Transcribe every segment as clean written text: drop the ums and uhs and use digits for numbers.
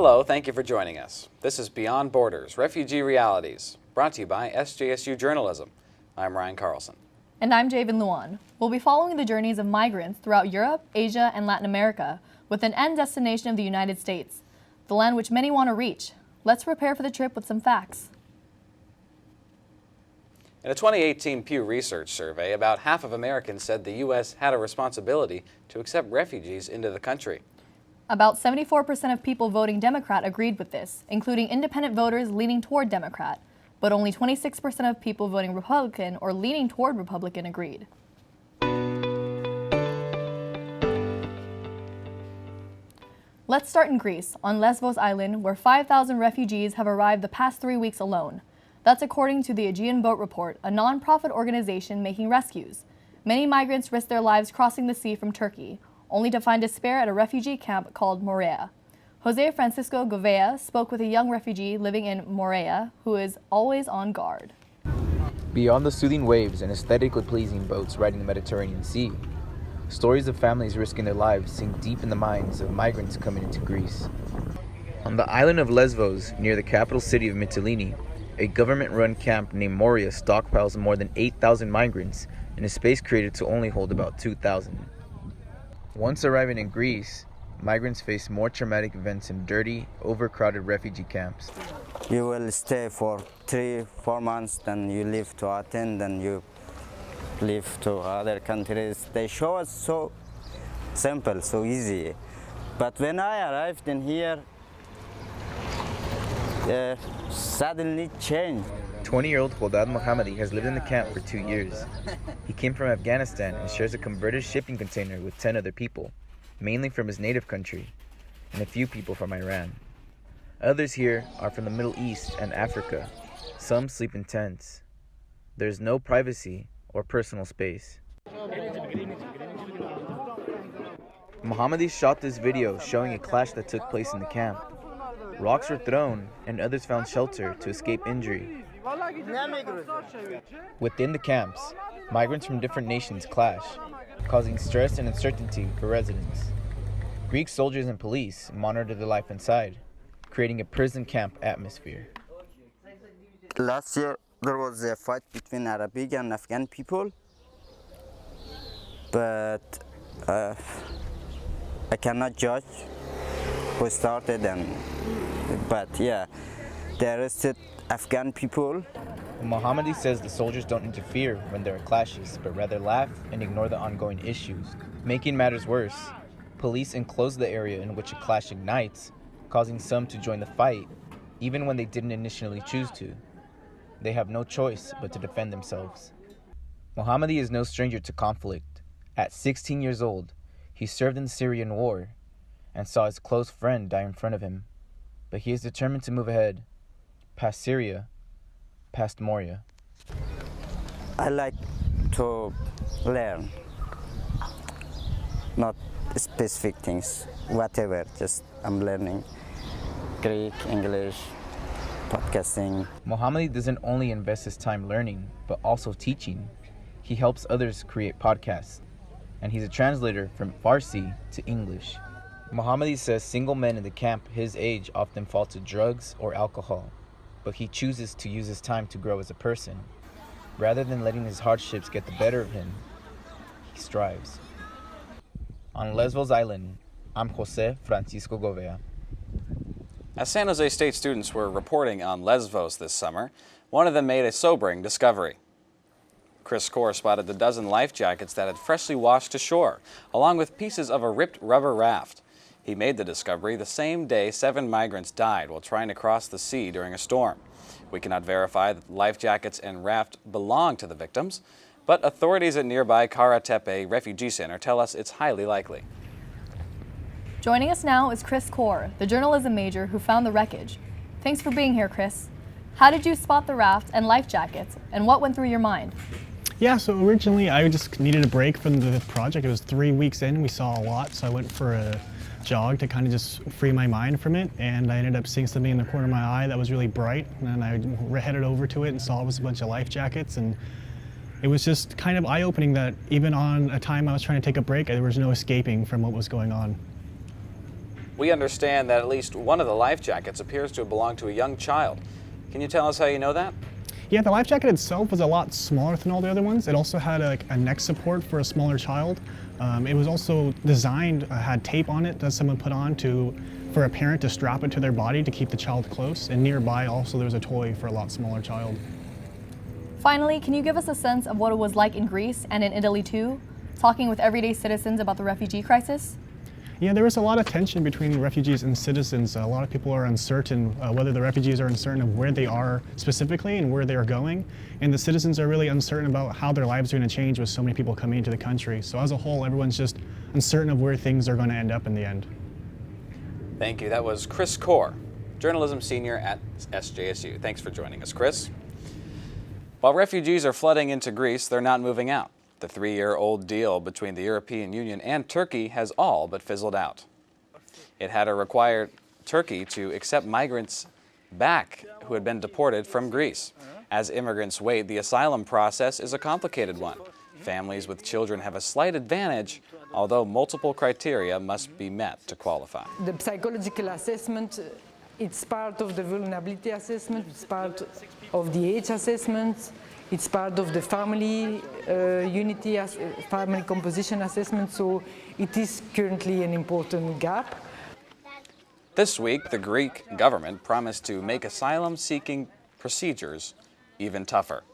Hello, thank you for joining us. This is Beyond Borders, Refugee Realities, brought to you by SJSU Journalism. I'm Ryan Carlson. And I'm Javen Luan. We'll be following the journeys of migrants throughout Europe, Asia, and Latin America, with an end destination of the United States, the land which many want to reach. Let's prepare for the trip with some facts. In a 2018 Pew Research survey, about half of Americans said the U.S. had a responsibility to accept refugees into the country. About 74% of people voting Democrat agreed with this, including independent voters leaning toward Democrat, but only 26% of people voting Republican or leaning toward Republican agreed. Let's start in Greece, on Lesbos Island, where 5,000 refugees have arrived the past 3 weeks alone. That's according to the Aegean Boat Report, a non-profit organization making rescues. Many migrants risk their lives crossing the sea from Turkey, only to find despair at a refugee camp called Moria. Jose Francisco Gouveia spoke with a young refugee living in Moria who is always on guard. Beyond the soothing waves and aesthetically pleasing boats riding the Mediterranean Sea, stories of families risking their lives sink deep in the minds of migrants coming into Greece. On the island of Lesbos, near the capital city of Mytilene, a government-run camp named Moria stockpiles more than 8,000 migrants in a space created to only hold about 2,000. Once arriving in Greece, migrants face more traumatic events in dirty, overcrowded refugee camps. You will stay for 3-4 months, then you leave to Athens, then you leave to other countries. They show us so simple, so easy. But when I arrived in here, suddenly changed. 20-year-old Hodad Mohammadi has lived in the camp for 2 years. He came from Afghanistan and shares a converted shipping container with 10 other people, mainly from his native country, and a few people from Iran. Others here are from the Middle East and Africa. Some sleep in tents. There's no privacy or personal space. Mohammadi shot this video showing a clash that took place in the camp. Rocks were thrown and others found shelter to escape injury. Within the camps, migrants from different nations clash, causing stress and uncertainty for residents. Greek soldiers and police monitor their life inside, creating a prison camp atmosphere. Last year, there was a fight between Arabic and Afghan people, but I cannot judge who started but yeah, they arrested Afghan people. Mohammadi says the soldiers don't interfere when there are clashes, but rather laugh and ignore the ongoing issues. Making matters worse, police enclose the area in which a clash ignites, causing some to join the fight, even when they didn't initially choose to. They have no choice but to defend themselves. Mohammadi is no stranger to conflict. At 16 years old, he served in the Syrian war and saw his close friend die in front of him. But he is determined to move ahead, past Syria, past Moria. I like to learn, not specific things, whatever, just I'm learning Greek, English, podcasting. Mohammadi doesn't only invest his time learning, but also teaching. He helps others create podcasts, and he's a translator from Farsi to English. Mohammadi says single men in the camp his age often fall to drugs or alcohol, but he chooses to use his time to grow as a person. Rather than letting his hardships get the better of him, he strives. On Lesbos Island, I'm Jose Francisco Gouveia. As San Jose State students were reporting on Lesbos this summer, one of them made a sobering discovery. Chris Core spotted the dozen life jackets that had freshly washed ashore, along with pieces of a ripped rubber raft. He made the discovery the same day 7 migrants died while trying to cross the sea during a storm. We cannot verify that the life jackets and raft belong to the victims, but authorities at nearby Karatepe Refugee Center tell us it's highly likely. Joining us now is Chris Core, the journalism major who found the wreckage. Thanks for being here, Chris. How did you spot the raft and life jackets, and what went through your mind? Yeah, so originally I just needed a break from the project. It was 3 weeks in, we saw a lot, so I went for a jog to kind of just free my mind from it, and I ended up seeing something in the corner of my eye that was really bright, and I headed over to it and saw it was a bunch of life jackets, and it was just kind of eye-opening that even on a time I was trying to take a break, there was no escaping from what was going on. We understand that at least one of the life jackets appears to have belonged to a young child. Can you tell us how you know that? Yeah, the life jacket itself was a lot smaller than all the other ones. It also had a neck support for a smaller child. It was also designed, had tape on it that someone put on for a parent to strap it to their body to keep the child close. And nearby also there was a toy for a lot smaller child. Finally, can you give us a sense of what it was like in Greece and in Italy too, talking with everyday citizens about the refugee crisis? Yeah, there was a lot of tension between refugees and citizens. A lot of people are uncertain whether the refugees are uncertain of where they are specifically and where they are going. And the citizens are really uncertain about how their lives are going to change with so many people coming into the country. So as a whole, everyone's just uncertain of where things are going to end up in the end. Thank you. That was Chris Kaur, journalism senior at SJSU. Thanks for joining us, Chris. While refugees are flooding into Greece, they're not moving out. The 3-year-old deal between the European Union and Turkey has all but fizzled out. It had to require Turkey to accept migrants back who had been deported from Greece. As immigrants wait, the asylum process is a complicated one. Families with children have a slight advantage, although multiple criteria must be met to qualify. The psychological assessment, it's part of the vulnerability assessment, it's part of the age assessment, it's part of the family unity, family composition assessment, so it is currently an important gap. This week, the Greek government promised to make asylum-seeking procedures even tougher.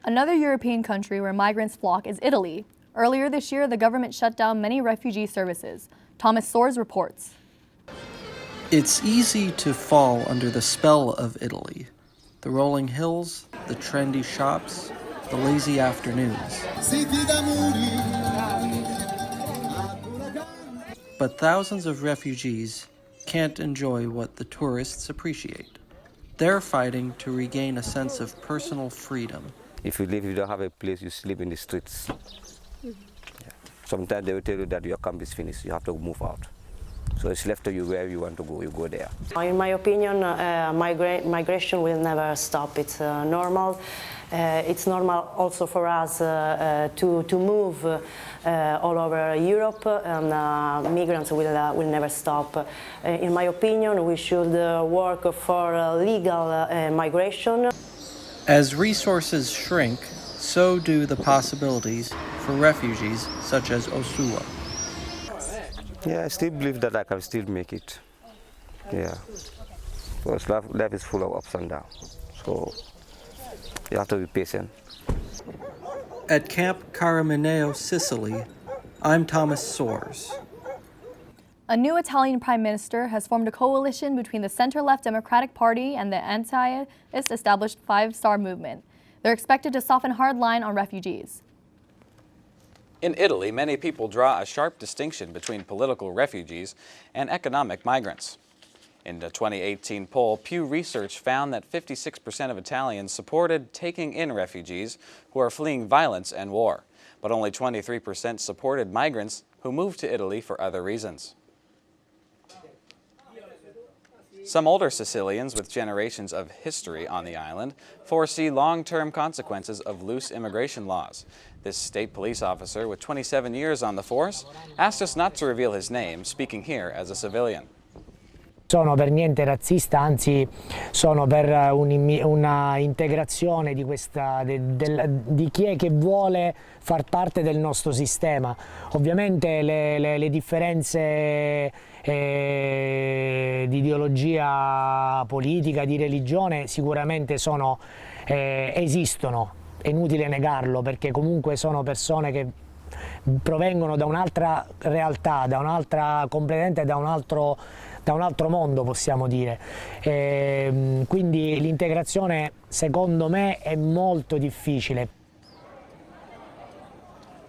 Another European country where migrants flock is Italy. Earlier this year, the government shut down many refugee services. Thomas Soares reports. It's easy to fall under the spell of Italy. The rolling hills, the trendy shops, the lazy afternoons. But thousands of refugees can't enjoy what the tourists appreciate. They're fighting to regain a sense of personal freedom. If you live, you don't have a place, you sleep in the streets. Yeah. Sometimes they will tell you that your camp is finished, you have to move out. So it's left to you where you want to go, you go there. In my opinion, migration will never stop. It's normal. It's normal also for us to move all over Europe, and migrants will never stop. In my opinion, we should work for legal migration. As resources shrink, so do the possibilities for refugees such as Osua. Yeah, I still believe that I can still make it. Yeah. Because life is full of ups and downs. So you have to be patient. At Camp Caramineo, Sicily, I'm Thomas Soares. A new Italian prime minister has formed a coalition between the center-left Democratic Party and the anti-IS established Five Star Movement. They're expected to soften hard line on refugees. In Italy, many people draw a sharp distinction between political refugees and economic migrants. In a 2018 poll, Pew Research found that 56% of Italians supported taking in refugees who are fleeing violence and war, but only 23% supported migrants who moved to Italy for other reasons. Some older Sicilians with generations of history on the island foresee long-term consequences of loose immigration laws. This state police officer with 27 years on the force asked us not to reveal his name, speaking here as a civilian. Sono per niente razzista, anzi sono per una integrazione di chi è che vuole far parte del nostro sistema. Ovviamente le differenze di ideologia politica, di religione sicuramente esistono, è inutile negarlo, perché comunque sono persone che provengono da un'altra realtà, completamente da un altro mondo, possiamo dire. Quindi l'integrazione secondo me è molto difficile.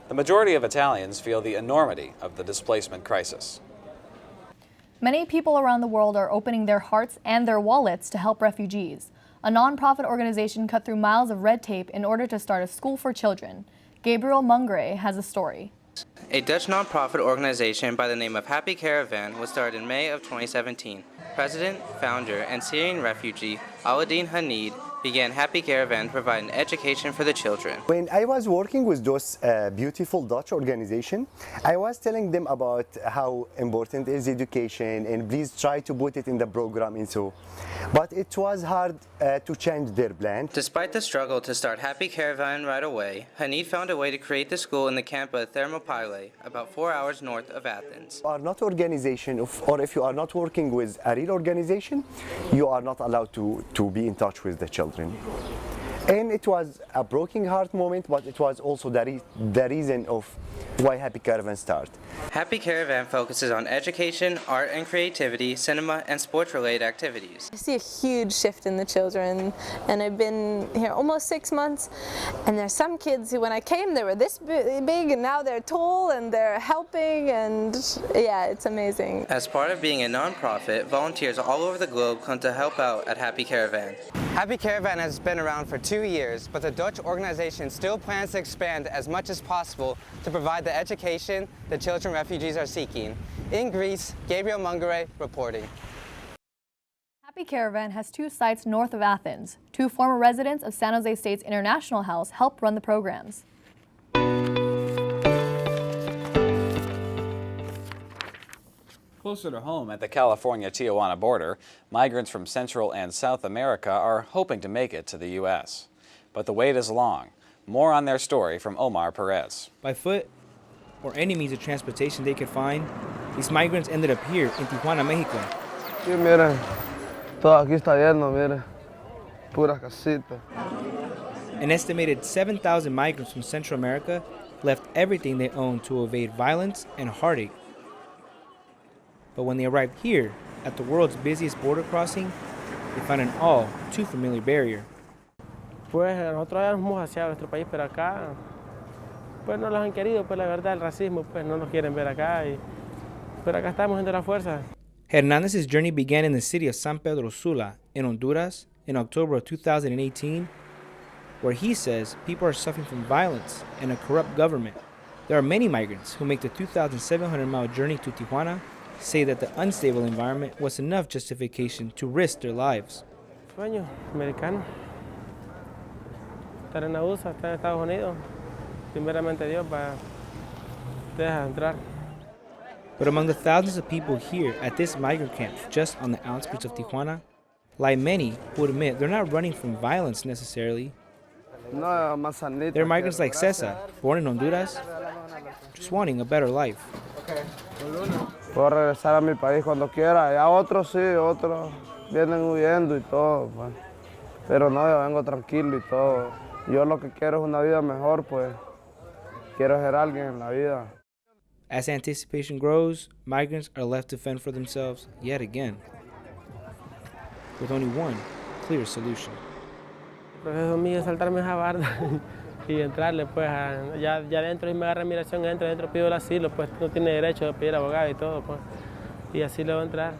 The majority of Italians feel the enormity of the displacement crisis. Many people around the world are opening their hearts and their wallets to help refugees. A non-profit organization cut through miles of red tape in order to start a school for children. Gabriel Mungre has a story. A Dutch nonprofit organization by the name of Happy Caravan was started in May of 2017. President, founder, and Syrian refugee Aladdin Hanid began Happy Caravan to provide an education for the children. When I was working with those beautiful Dutch organization, I was telling them about how important is education and please try to put it in the program and so. But it was hard to change their plan. Despite the struggle to start Happy Caravan right away, Hanid found a way to create the school in the camp of Thermopylae, about 4 hours north of Athens. You are not organization, or if you are not working with a real organization, you are not allowed to be in touch with the children. And it was a broken heart moment, but it was also the reason of why Happy Caravan started. Happy Caravan focuses on education, art and creativity, cinema, and sports-related activities. I see a huge shift in the children, and I've been here almost 6 months, and there's some kids who, when I came, they were this big, and now they're tall, and they're helping, and yeah, it's amazing. As part of being a non-profit, volunteers all over the globe come to help out at Happy Caravan. Happy Caravan has been around for 2 years, but the Dutch organization still plans to expand as much as possible to provide the education the children refugees are seeking. In Greece, Gabriel Mungere reporting. Happy Caravan has 2 sites north of Athens. 2 former residents of San Jose State's International House help run the programs. Closer to home at the California-Tijuana border, migrants from Central and South America are hoping to make it to the U.S. But the wait is long. More on their story from Omar Perez. By foot or any means of transportation they could find, these migrants ended up here in Tijuana, Mexico. Sí, miren, todo aquí está lleno, miren, puras casitas. An estimated 7,000 migrants from Central America left everything they owned to evade violence and heartache. But when they arrived here, at the world's busiest border crossing, they found an all too familiar barrier. Pues nosotros hemos hacia nuestro país, pero acá pues no los han querido, pues la verdad el racismo, pues no nos quieren ver acá, pero acá estamos en la fuerza. Hernandez's journey began in the city of San Pedro Sula in Honduras in October of 2018, where he says people are suffering from violence and a corrupt government. There are many migrants who make the 2,700-mile journey to Tijuana say that the unstable environment was enough justification to risk their lives. Sueño americano. Estar en la USA, estar en Estados Unidos. Primeramente Dios para dejar entrar. But among the thousands of people here at this migrant camp just on the outskirts of Tijuana, lie many who admit they're not running from violence necessarily. They're migrants like Cesar, born in Honduras, just wanting a better life. Puedo regresar a mi país cuando quiera. Ya otros sí, otros vienen huyendo y todo, pues. Pero no, yo vengo tranquilo y todo. Yo lo que quiero es una vida mejor, pues. Quiero ser alguien en la vida. As anticipation grows, migrants are left to fend for themselves yet again, with only one clear solution. El proceso mío es saltarme esa barda y entrarle, pues, ya dentro, y me agarra migración, entro dentro, pido el asilo, pues no tiene derecho a pedir abogado y todo, pues, y así le voy a entrar.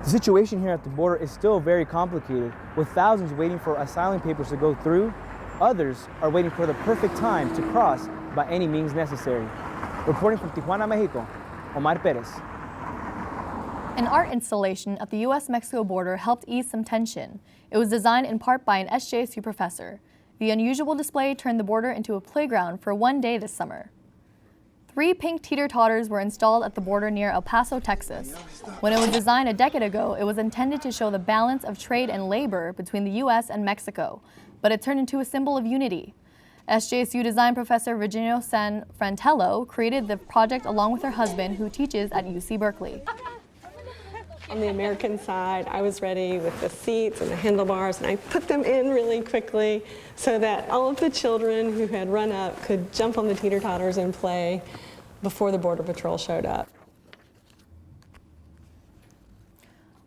The situation here at the border is still very complicated, with thousands waiting for asylum papers to go through. Others are waiting for the perfect time to cross by any means necessary. Reporting from Tijuana, Mexico, Omar Perez. An art installation at the U.S.-Mexico border helped ease some tension. It was designed in part by an SJSU professor. The unusual display turned the border into a playground for one day this summer. 3 pink teeter-totters were installed at the border near El Paso, Texas. When it was designed a decade ago, it was intended to show the balance of trade and labor between the U.S. and Mexico, but it turned into a symbol of unity. SJSU design professor Virginia San Frantello created the project along with her husband, who teaches at UC Berkeley. On the American side, I was ready with the seats and the handlebars, and I put them in really quickly so that all of the children who had run up could jump on the teeter-totters and play before the Border Patrol showed up.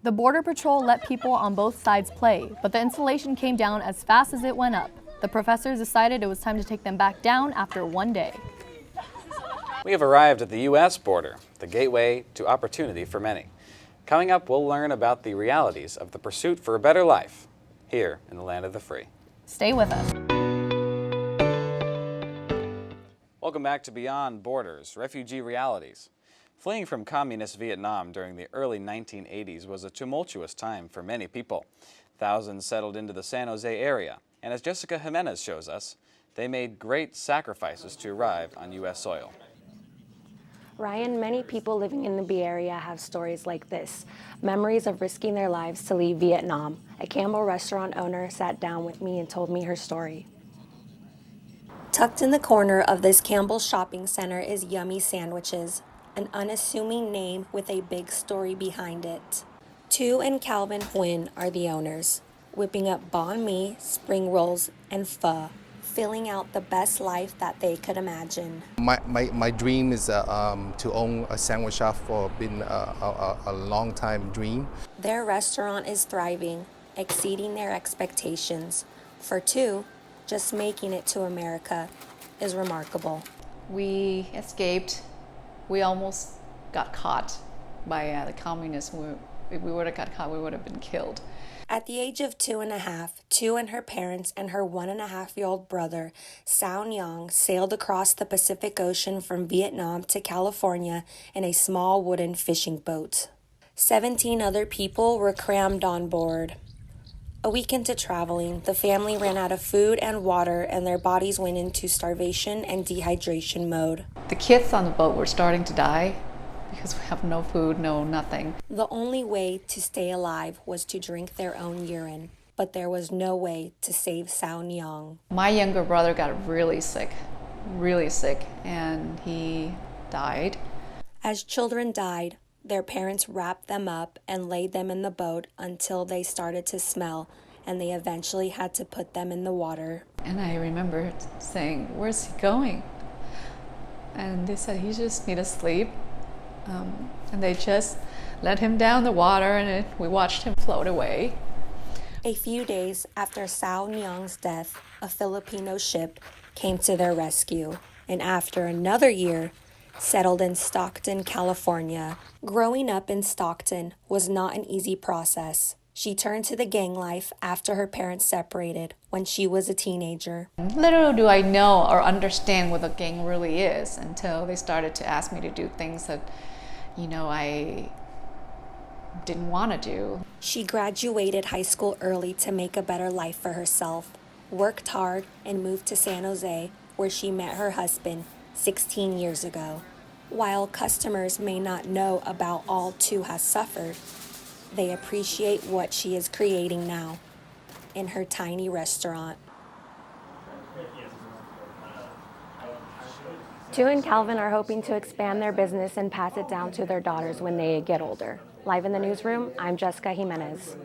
The Border Patrol let people on both sides play, but the installation came down as fast as it went up. The professors decided it was time to take them back down after one day. We have arrived at the U.S. border, the gateway to opportunity for many. Coming up, we'll learn about the realities of the pursuit for a better life here in the land of the free. Stay with us. Welcome back to Beyond Borders, Refugee Realities. Fleeing from communist Vietnam during the early 1980s was a tumultuous time for many people. Thousands settled into the San Jose area, and as Jessica Jimenez shows us, they made great sacrifices to arrive on U.S. soil. Ryan, many people living in the Bay Area have stories like this, memories of risking their lives to leave Vietnam. A Campbell restaurant owner sat down with me and told me her story. Tucked in the corner of this Campbell shopping center is Yummy Sandwiches, an unassuming name with a big story behind it. Tu and Calvin Huynh are the owners, whipping up banh mi, spring rolls, and pho, filling out the best life that they could imagine. My dream is to own a sandwich shop for been a long time dream. Their restaurant is thriving, exceeding their expectations. For Tu, just making it to America is remarkable. We escaped. We almost got caught by the communists. If we would have got caught, we would have been killed. At the age of 2.5, Tu and her parents and her 1.5-year-old brother, Sao Nhong, sailed across the Pacific Ocean from Vietnam to California in a small wooden fishing boat. 17 other people were crammed on board. A week into traveling, the family ran out of food and water, and their bodies went into starvation and dehydration mode. The kids on the boat were starting to die because we have no food, no nothing. The only way to stay alive was to drink their own urine, but there was no way to save Sao Nhong. My younger brother got really sick, and he died. As children died, their parents wrapped them up and laid them in the boat until they started to smell, and they eventually had to put them in the water. And I remember saying, "Where's he going?" And they said, "He just needs to sleep." And they just let him down the water, and we watched him float away. A few days after Sao Nhong's death, a Filipino ship came to their rescue, and after another year, settled in Stockton, California. Growing up in Stockton was not an easy process. She turned to the gang life after her parents separated when she was a teenager. Little do I know or understand what a gang really is until they started to ask me to do things that, I didn't want to do. She graduated high school early to make a better life for herself, worked hard, and moved to San Jose, where she met her husband 16 years ago. While customers may not know about all Tu has suffered, they appreciate what she is creating now in her tiny restaurant. Tu and Calvin are hoping to expand their business and pass it down to their daughters when they get older. Live in the newsroom, I'm Jessica Jimenez.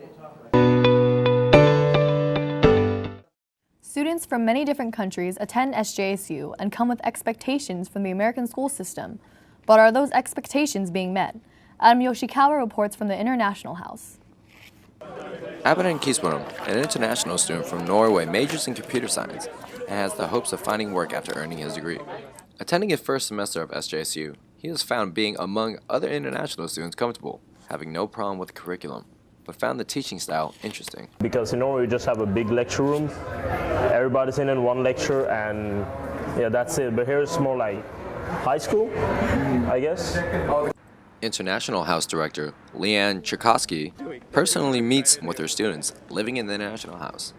Students from many different countries attend SJSU and come with expectations from the American school system. But are those expectations being met? Adam Yoshikawa reports from the International House. Abadan Kiswarum, an international student from Norway, majors in computer science and has the hopes of finding work after earning his degree. Attending his first semester of SJSU, he has found being among other international students comfortable, having no problem with the curriculum, but found the teaching style interesting. Because in Norway we just have a big lecture room, everybody's in one lecture, and yeah, that's it. But here it's more like high school, I guess. International House Director Leanne Tchaikovsky personally meets with her students living in the International House,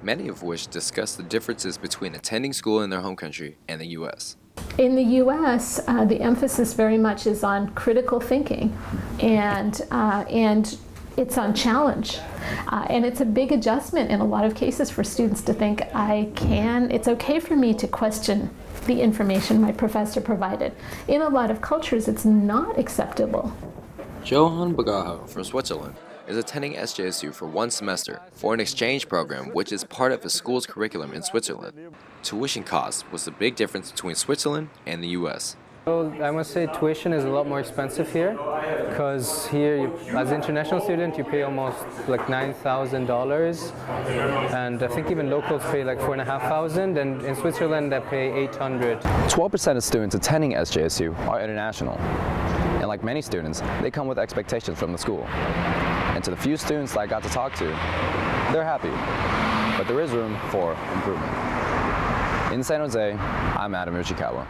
many of which discuss the differences between attending school in their home country and the U.S. In the U.S., the emphasis very much is on critical thinking, and it's on challenge. And it's a big adjustment in a lot of cases for students to think, it's okay for me to question the information my professor provided. In a lot of cultures, it's not acceptable. Johan Bagajo from Switzerland is attending SJSU for one semester for an exchange program which is part of the school's curriculum in Switzerland. Tuition cost was the big difference between Switzerland and the U.S. So I must say tuition is a lot more expensive here, because here, as an international student, you pay almost like $9,000, and I think even locals pay like $4,500, and in Switzerland they pay $800. 12% of students attending SJSU are international, and like many students, they come with expectations from the school. And to the few students that I got to talk to, they're happy, but there is room for improvement. In San Jose, I'm Adam Yoshikawa.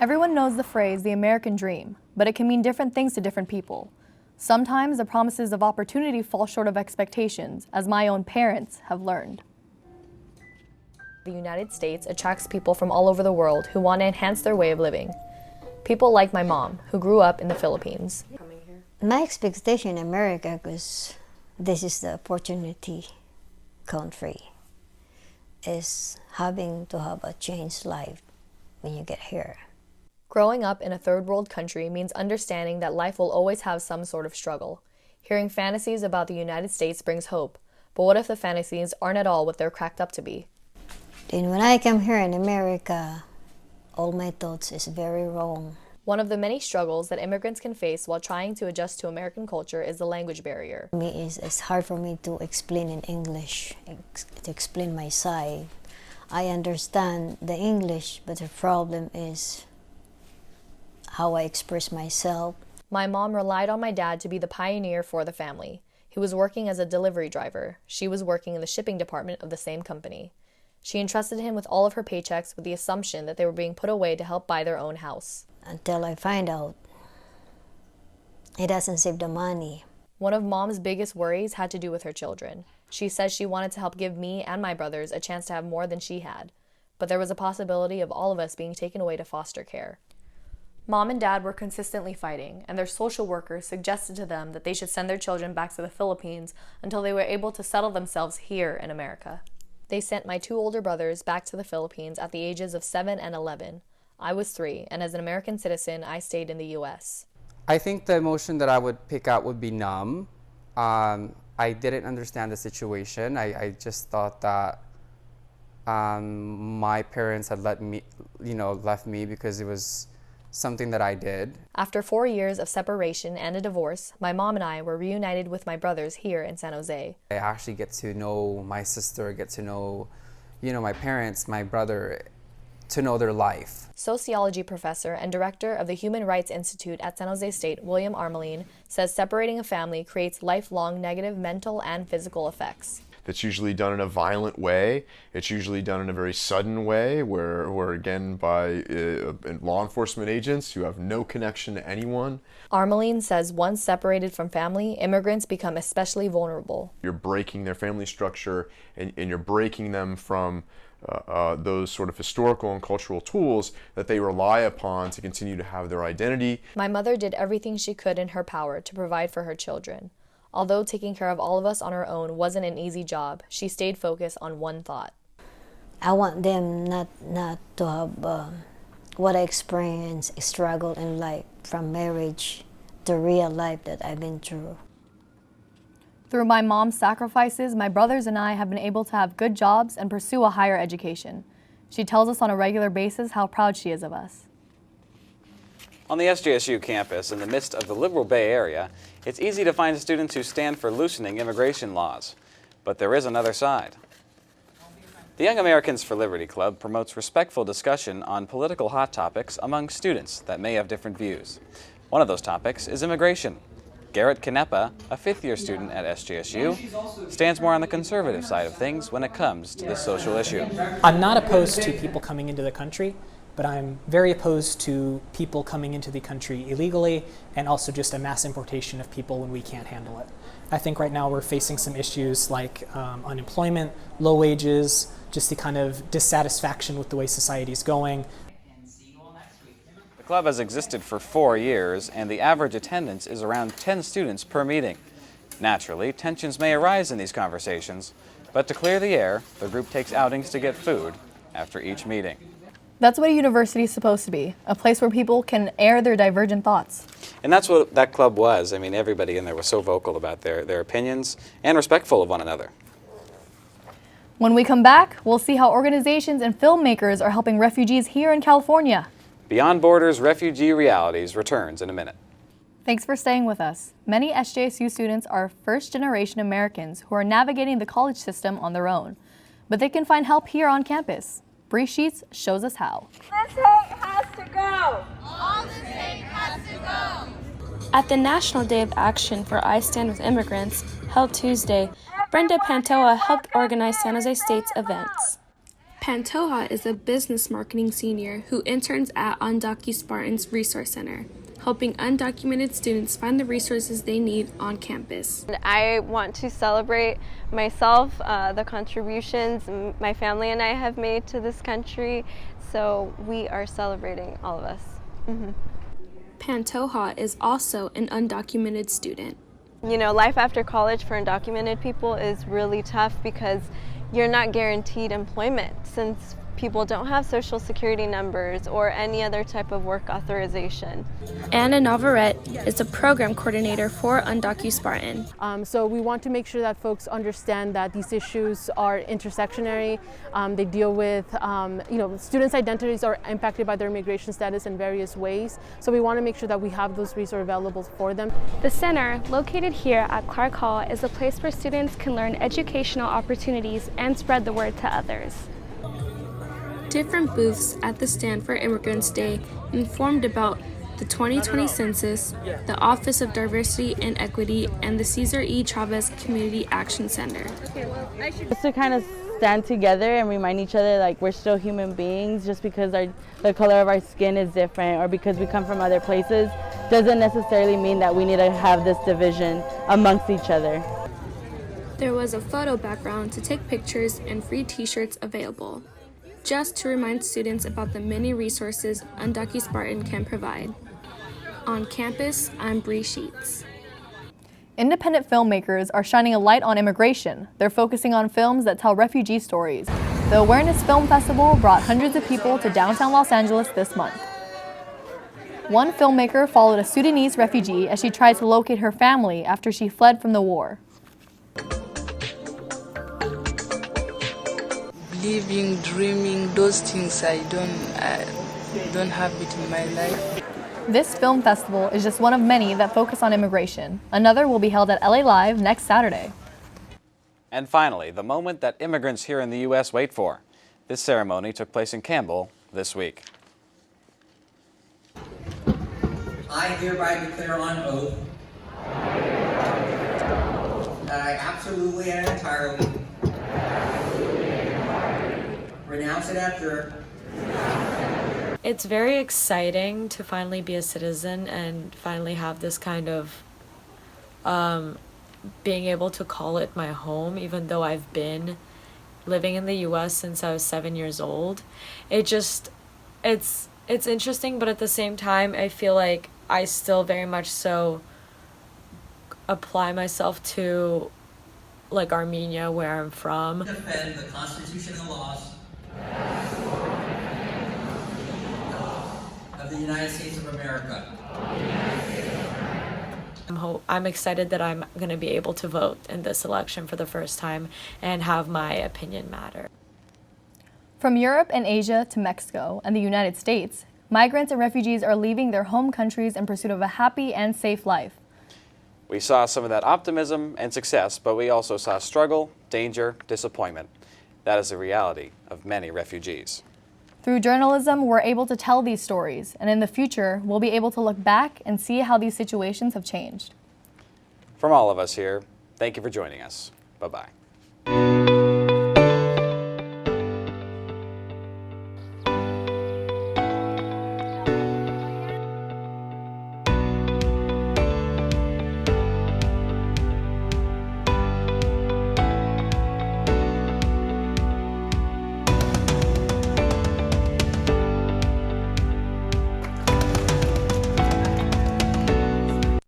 Everyone knows the phrase, the American dream, but it can mean different things to different people. Sometimes the promises of opportunity fall short of expectations, as my own parents have learned. The United States attracts people from all over the world who want to enhance their way of living. People like my mom, who grew up in the Philippines. My expectation in America was this is the opportunity country, is having to have a changed life when you get here. Growing up in a third world country means understanding that life will always have some sort of struggle. Hearing fantasies about the United States brings hope, but what if the fantasies aren't at all what they're cracked up to be? Then when I come here in America, all my thoughts is very wrong. One of the many struggles that immigrants can face while trying to adjust to American culture is the language barrier. For me, it's hard for me to explain in English, to explain my side. I understand the English, but the problem is how I express myself. My mom relied on my dad to be the pioneer for the family. He was working as a delivery driver. She was working in the shipping department of the same company. She entrusted him with all of her paychecks with the assumption that they were being put away to help buy their own house. Until I find out he doesn't save the money. One of Mom's biggest worries had to do with her children. She says she wanted to help give me and my brothers a chance to have more than she had, but there was a possibility of all of us being taken away to foster care. Mom and Dad were consistently fighting, and their social workers suggested to them that they should send their children back to the Philippines until they were able to settle themselves here in America. They sent my two older brothers back to the Philippines at the ages of 7 and 11. I was 3, and as an American citizen, I stayed in the U.S. I think the emotion that I would pick out would be numb. I didn't understand the situation. I just thought that my parents had left me because it was something that I did. After 4 years of separation and a divorce, my mom and I were reunited with my brothers here in San Jose. I actually get to know my sister, get to know, my parents, my brother, to know their life. Sociology professor and director of the Human Rights Institute at San Jose State, William Armelin, says separating a family creates lifelong negative mental and physical effects. That's usually done in a violent way. It's usually done in a very sudden way where again, by law enforcement agents who have no connection to anyone. Armelin says once separated from family, immigrants become especially vulnerable. You're breaking their family structure and you're breaking them from those sort of historical and cultural tools that they rely upon to continue to have their identity. My mother did everything she could in her power to provide for her children. Although taking care of all of us on her own wasn't an easy job, she stayed focused on one thought. I want them not to have what I experienced, struggle in life, from marriage to real life that I've been through. Through my mom's sacrifices, my brothers and I have been able to have good jobs and pursue a higher education. She tells us on a regular basis how proud she is of us. On the SJSU campus, in the midst of the liberal Bay Area, it's easy to find students who stand for loosening immigration laws. But there is another side. The Young Americans for Liberty Club promotes respectful discussion on political hot topics among students that may have different views. One of those topics is immigration. Garrett Canepa, a fifth-year student at SJSU, stands more on the conservative side of things when it comes to this social issue. I'm not opposed to people coming into the country, but I'm very opposed to people coming into the country illegally and also just a mass importation of people when we can't handle it. I think right now we're facing some issues like unemployment, low wages, just the kind of dissatisfaction with the way society is going. The club has existed for 4 years, and the average attendance is around 10 students per meeting. Naturally, tensions may arise in these conversations, but to clear the air, the group takes outings to get food after each meeting. That's what a university is supposed to be, a place where people can air their divergent thoughts. And that's what that club was. I mean, everybody in there was so vocal about their opinions and respectful of one another. When we come back, we'll see how organizations and filmmakers are helping refugees here in California. Beyond Borders Refugee Realities returns in a minute. Thanks for staying with us. Many SJSU students are first-generation Americans who are navigating the college system on their own, but they can find help here on campus. Bree Sheets shows us how. This hate has to go! All this hate has to go! At the National Day of Action for I Stand With Immigrants, held Tuesday, Brenda Pantoja helped organize San Jose State's events. Pantoja is a business marketing senior who interns at Ondaki Spartan's Resource Center, helping undocumented students find the resources they need on campus. I want to celebrate myself, the contributions my family and I have made to this country, so we are celebrating, all of us. Pantoja is also an undocumented student. You know, life after college for undocumented people is really tough because you're not guaranteed employment since people don't have social security numbers or any other type of work authorization. Anna Navarrete is a program coordinator for UndocuSpartan. So we want to make sure that folks understand that these issues are intersectionary. They deal with, students' identities are impacted by their immigration status in various ways. So we want to make sure that we have those resources available for them. The center, located here at Clark Hall, is a place where students can learn educational opportunities and spread the word to others. Different booths at the stand for Immigrants Day informed about the 2020 census, the Office of Diversity and Equity, and the Cesar E. Chavez Community Action Center. Just to kind of stand together and remind each other like we're still human beings, just because the color of our skin is different or because we come from other places doesn't necessarily mean that we need to have this division amongst each other. There was a photo background to take pictures and free t-shirts available, just to remind students about the many resources UndocuSpartan can provide. On campus, I'm Bree Sheets. Independent filmmakers are shining a light on immigration. They're focusing on films that tell refugee stories. The Awareness Film Festival brought hundreds of people to downtown Los Angeles this month. One filmmaker followed a Sudanese refugee as she tried to locate her family after she fled from the war. Living, dreaming, those things I don't have it in my life. This film festival is just one of many that focus on immigration. Another will be held at LA Live next Saturday. And finally, the moment that immigrants here in the U.S. wait for. This ceremony took place in Campbell this week. I hereby declare on oath that I absolutely and entirely renounce and abjure. It's very exciting to finally be a citizen and finally have this kind of being able to call it my home, even though I've been living in the US since I was 7 years old. It's interesting, but at the same time, I feel like I still very much so apply myself to like Armenia, where I'm from. Defend the Constitution and laws of the United States of America. I'm excited that I'm going to be able to vote in this election for the first time and have my opinion matter. From Europe and Asia to Mexico and the United States, migrants and refugees are leaving their home countries in pursuit of a happy and safe life. We saw some of that optimism and success, but we also saw struggle, danger, disappointment. That is the reality of many refugees. Through journalism, we're able to tell these stories, and in the future, we'll be able to look back and see how these situations have changed. From all of us here, thank you for joining us. Bye-bye.